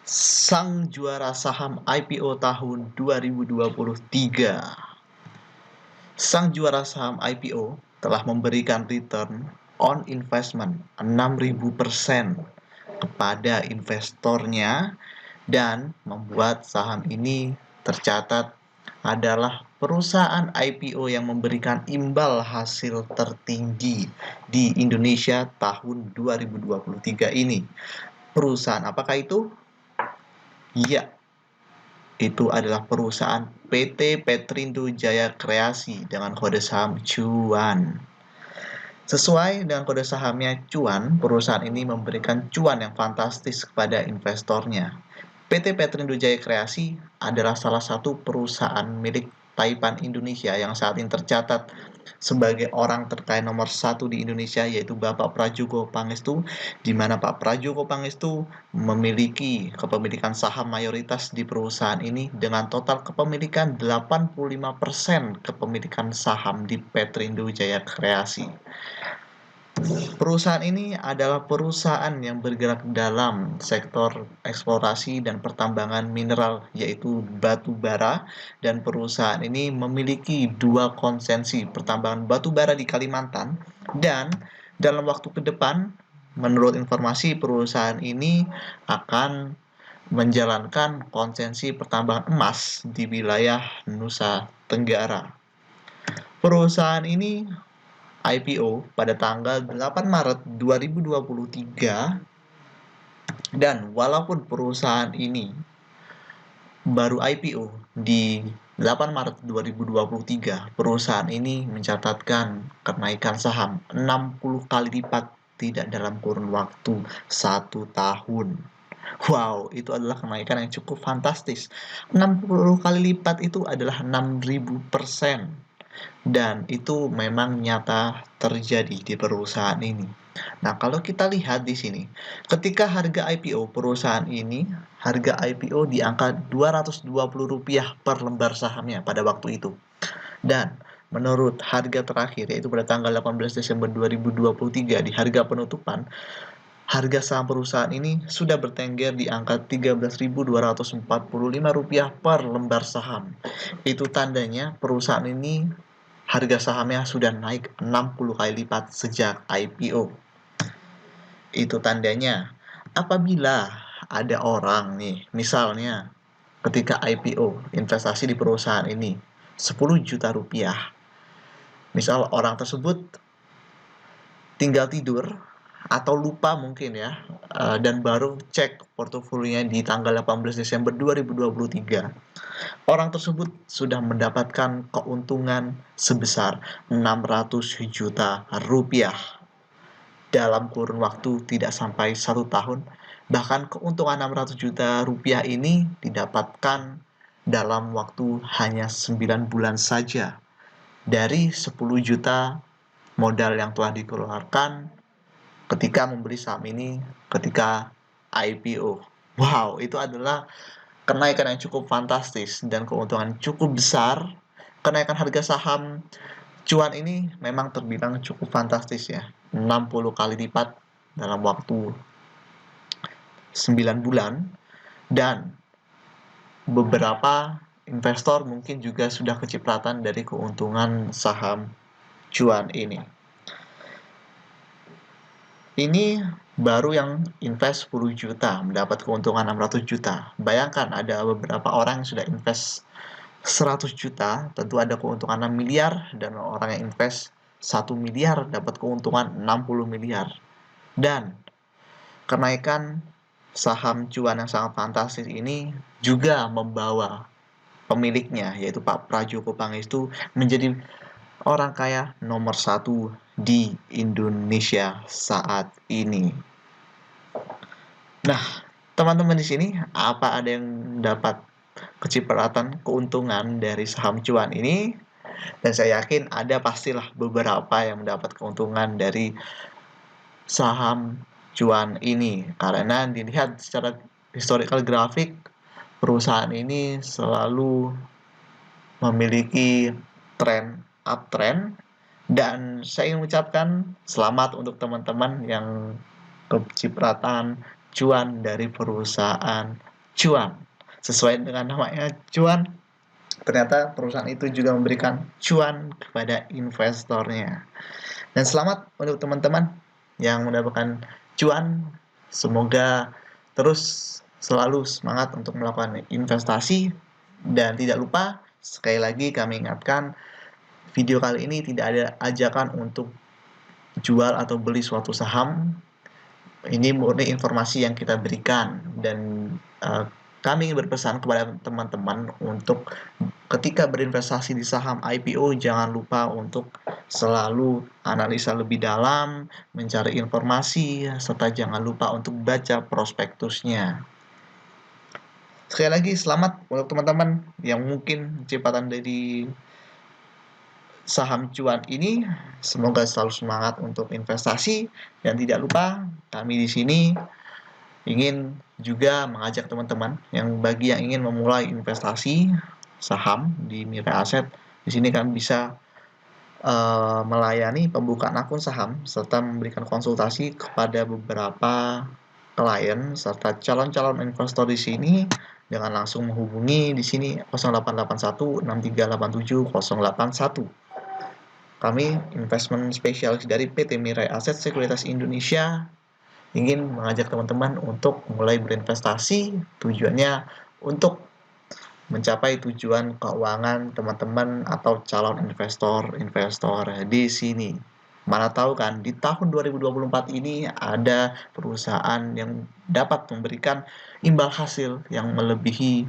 Sang juara saham IPO tahun 2023. Sang juara saham IPO telah memberikan return on investment 6.000% kepada investornya dan membuat saham ini tercatat adalah perusahaan IPO yang memberikan imbal hasil tertinggi di Indonesia tahun 2023 ini. Perusahaan apakah itu? Ya, itu adalah perusahaan PT Petrindo Jaya Kreasi dengan kode saham cuan. Sesuai dengan kode sahamnya cuan, perusahaan ini memberikan cuan yang fantastis kepada investornya. PT Petrindo Jaya Kreasi adalah salah satu perusahaan milik Taipan Indonesia yang saat ini tercatat sebagai orang terkaya nomor 1 di Indonesia, yaitu Bapak Prajogo Pangestu, di mana Pak Prajogo Pangestu memiliki kepemilikan saham mayoritas di perusahaan ini dengan total kepemilikan 85% kepemilikan saham di Petrindo Jaya Kreasi. Perusahaan ini adalah perusahaan yang bergerak dalam sektor eksplorasi dan pertambangan mineral, yaitu batu bara, dan perusahaan ini memiliki 2 konsensi pertambangan batu bara di Kalimantan, dan dalam waktu ke depan, menurut informasi perusahaan ini akan menjalankan konsensi pertambangan emas di wilayah Nusa Tenggara. Perusahaan ini IPO pada tanggal 8 Maret 2023, dan walaupun perusahaan ini baru IPO di 8 Maret 2023, perusahaan ini mencatatkan kenaikan saham 60 kali lipat tidak dalam kurun waktu 1 tahun. Wow, itu adalah kenaikan yang cukup fantastis. 60 kali lipat itu adalah 6.000%. Dan itu memang nyata terjadi di perusahaan ini. Nah, kalau kita lihat di sini, ketika harga IPO perusahaan ini, harga IPO di angka Rp220 per lembar sahamnya pada waktu itu. Dan menurut harga terakhir, yaitu pada tanggal 18 Desember 2023 di harga penutupan, harga saham perusahaan ini sudah bertengger di angka Rp13.245 per lembar saham. Itu tandanya perusahaan ini harga sahamnya sudah naik 60 kali lipat sejak IPO. Itu tandanya apabila ada orang nih, misalnya ketika IPO investasi di perusahaan ini 10 juta rupiah. Misal orang tersebut tinggal tidur atau lupa mungkin ya, dan baru cek portofolionya di tanggal 18 Desember 2023. Orang tersebut sudah mendapatkan keuntungan sebesar 600 juta rupiah dalam kurun waktu tidak sampai 1 tahun. Bahkan keuntungan 600 juta rupiah ini didapatkan dalam waktu hanya 9 bulan saja. Dari 10 juta modal yang telah dikeluarkan ketika membeli saham ini ketika IPO. Wow, itu adalah kenaikan yang cukup fantastis dan keuntungan cukup besar. Kenaikan harga saham cuan ini memang terbilang cukup fantastis ya. 60 kali lipat dalam waktu 9 bulan. Dan beberapa investor mungkin juga sudah kecipratan dari keuntungan saham cuan ini. Ini baru yang invest 10 juta mendapat keuntungan 600 juta. Bayangkan ada beberapa orang yang sudah invest 100 juta, tentu ada keuntungan 6 miliar, dan orang yang invest 1 miliar dapat keuntungan 60 miliar. Dan kenaikan saham cuan yang sangat fantastis ini juga membawa pemiliknya, yaitu Pak Prajogo Pangestu, menjadi orang kaya nomor 1 di Indonesia saat ini. Nah, teman-teman di sini, apa ada yang dapat kecipratan keuntungan dari saham cuan ini? Dan saya yakin ada pastilah beberapa yang mendapat keuntungan dari saham cuan ini. Karena dilihat secara historical grafik, perusahaan ini selalu memiliki tren uptrend. Dan saya ingin mengucapkan selamat untuk teman-teman yang kecipratan cuan dari perusahaan cuan. Sesuai dengan namanya cuan, ternyata perusahaan itu juga memberikan cuan kepada investornya. Dan selamat untuk teman-teman yang mendapatkan cuan. Semoga terus selalu semangat untuk melakukan investasi. Dan tidak lupa, sekali lagi kami ingatkan, video kali ini tidak ada ajakan untuk jual atau beli suatu saham. Ini murni informasi yang kita berikan. Dan kami berpesan kepada teman-teman untuk ketika berinvestasi di saham IPO, jangan lupa untuk selalu analisa lebih dalam, mencari informasi, serta jangan lupa untuk baca prospektusnya. Sekali lagi, selamat untuk teman-teman yang mungkin kecepatan dari saham cuan ini. Semoga selalu semangat untuk investasi. Dan tidak lupa, kami di sini ingin juga mengajak teman-teman yang bagi yang ingin memulai investasi saham di Mirai Aset, di sini kami bisa melayani pembukaan akun saham serta memberikan konsultasi kepada beberapa klien serta calon-calon investor di sini dengan langsung menghubungi di sini 0881 6387 081. Kami investment spesialis dari PT Mirai Aset Sekuritas Indonesia ingin mengajak teman-teman untuk mulai berinvestasi, tujuannya untuk mencapai tujuan keuangan teman-teman atau calon investor di sini. Mana tahu kan, di tahun 2024 ini ada perusahaan yang dapat memberikan imbal hasil yang melebihi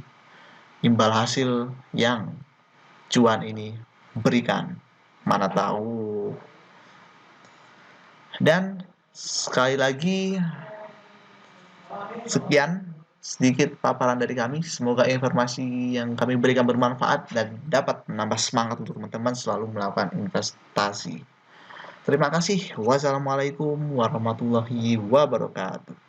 imbal hasil yang cuan ini berikan. Mana tahu. Dan sekali lagi, sekian sedikit paparan dari kami. Semoga informasi yang kami berikan bermanfaat dan dapat menambah semangat untuk teman-teman selalu melakukan investasi. Terima kasih. Wassalamualaikum warahmatullahi wabarakatuh.